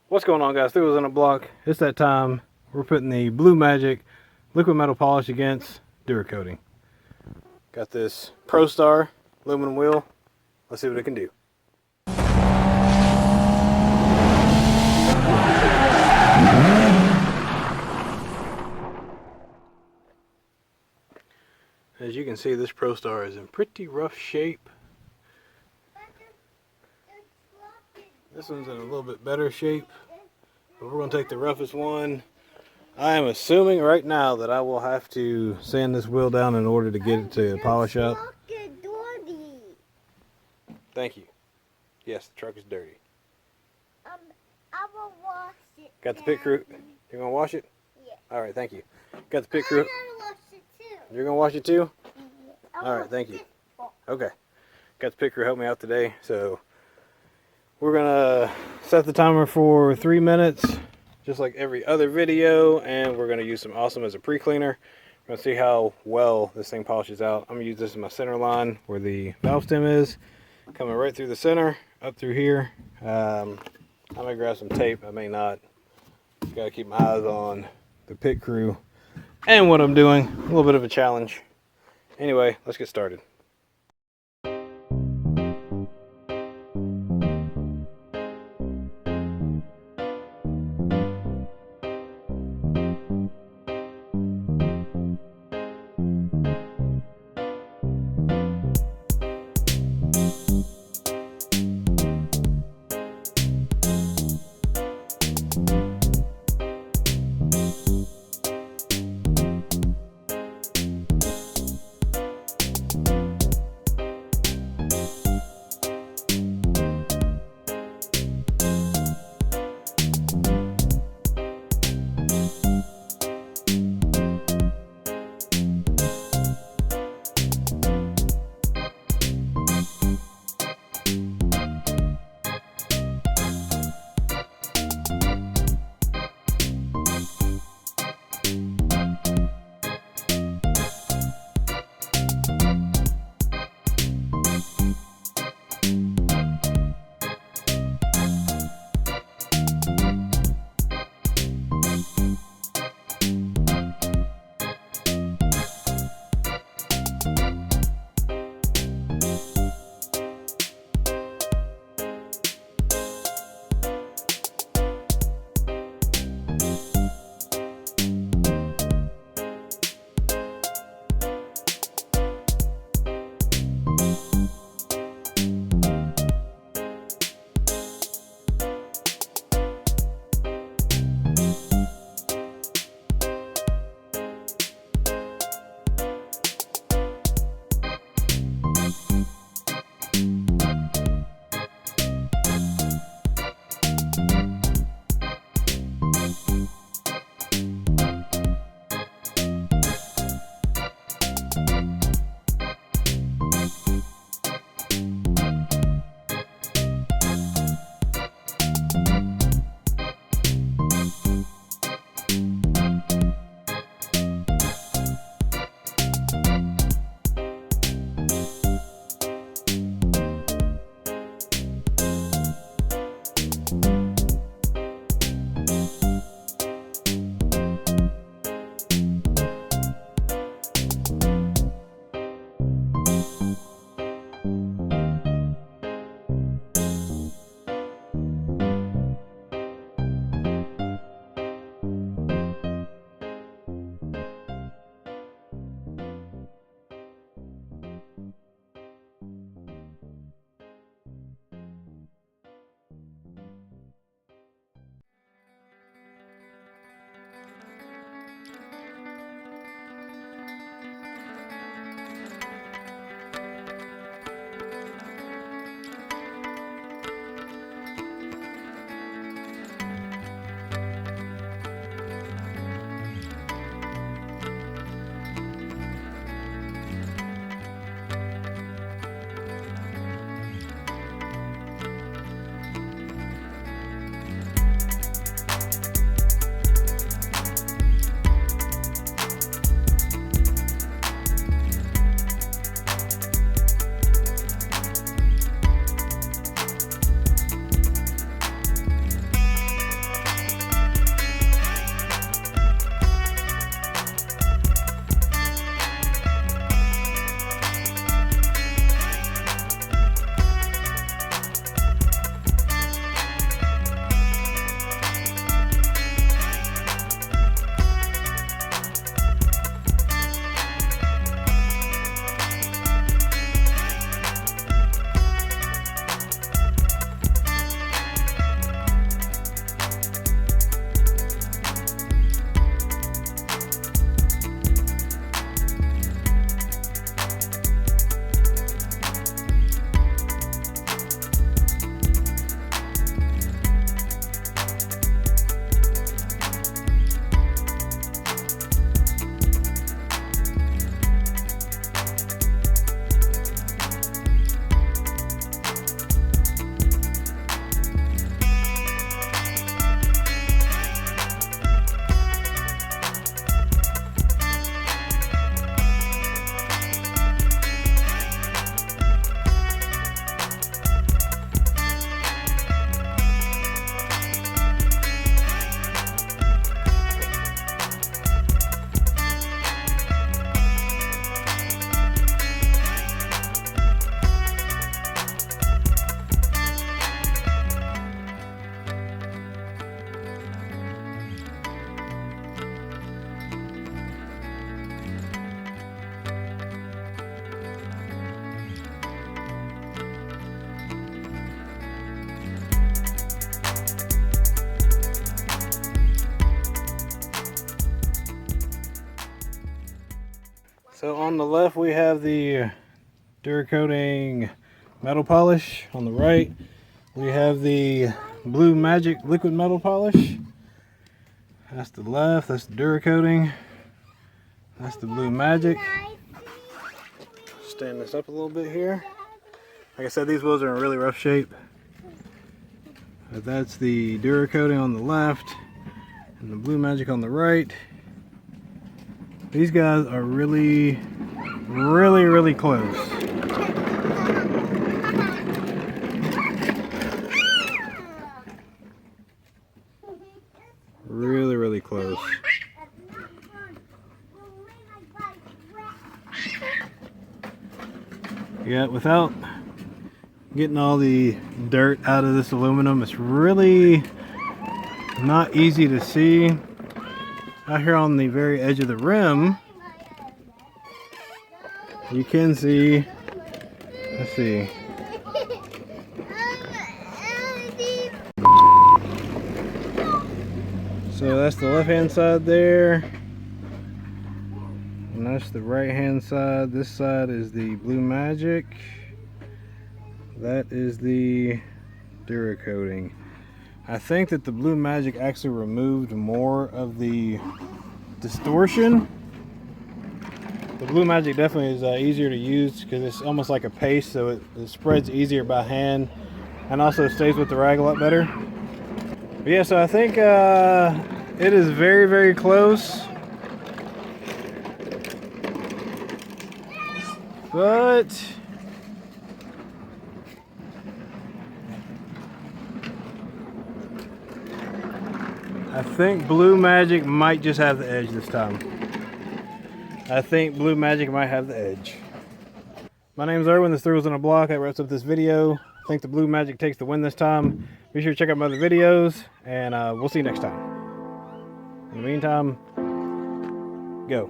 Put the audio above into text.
What's going on, guys? Theo's on the block. It's that time. We're putting the Blue Magic liquid metal polish against Duracoating. Got this Prostar aluminum wheel. Let's see what it can do. As you can see, this Prostar is in pretty rough shape. This one's in a little bit better shape, but we're going to take the roughest one. I am assuming right now that I will have to sand this wheel down in order to get it to polish up. Thank you. Yes, the truck is dirty. I will wash it. Got the pit crew. You're going to wash it? Yeah. Alright, thank you. Got the pit crew. I'm gonna wash it too. You're going to wash it too? Yeah. Alright, thank you. Okay. Got the pit crew help me out today, so we're gonna set the timer for 3 minutes, just like every other video, and we're gonna use some Awesome as a pre-cleaner. We're gonna see how well this thing polishes out. I'm gonna use this as my center line where the valve stem is, coming right through the center, up through here. I'm gonna grab some tape. I may not. Just gotta keep my eyes on the pit crew and what I'm doing. A little bit of a challenge. Anyway, let's get started. So on the left we have the Duracoating Metal Polish. On the right we have the Blue Magic Liquid Metal Polish. That's the left, that's the Duracoating. That's the Blue Magic. Stand this up a little bit here. Like I said, these wheels are in really rough shape. But that's the Duracoating on the left and the Blue Magic on the right. These guys are really close. Really close. Yeah, without getting all the dirt out of this aluminum, it's really not easy to see. Out here on the very edge of the rim, you can see, let's see. So that's the left hand side there. And that's the right hand side. This side is the Blue Magic. That is the Duracoating. I think that the Blue Magic actually removed more of the distortion. The Blue Magic definitely is easier to use because it's almost like a paste, so it spreads easier by hand and also stays with the rag a lot better. But yeah, so I think it is very close. But I think Blue Magic might just have the edge this time. I think Blue Magic might have the edge. My name's Erwin, this Thrills on a Block. That wraps up this video. I think the Blue Magic takes the win this time. Be sure to check out my other videos, and we'll see you next time. In the meantime, go.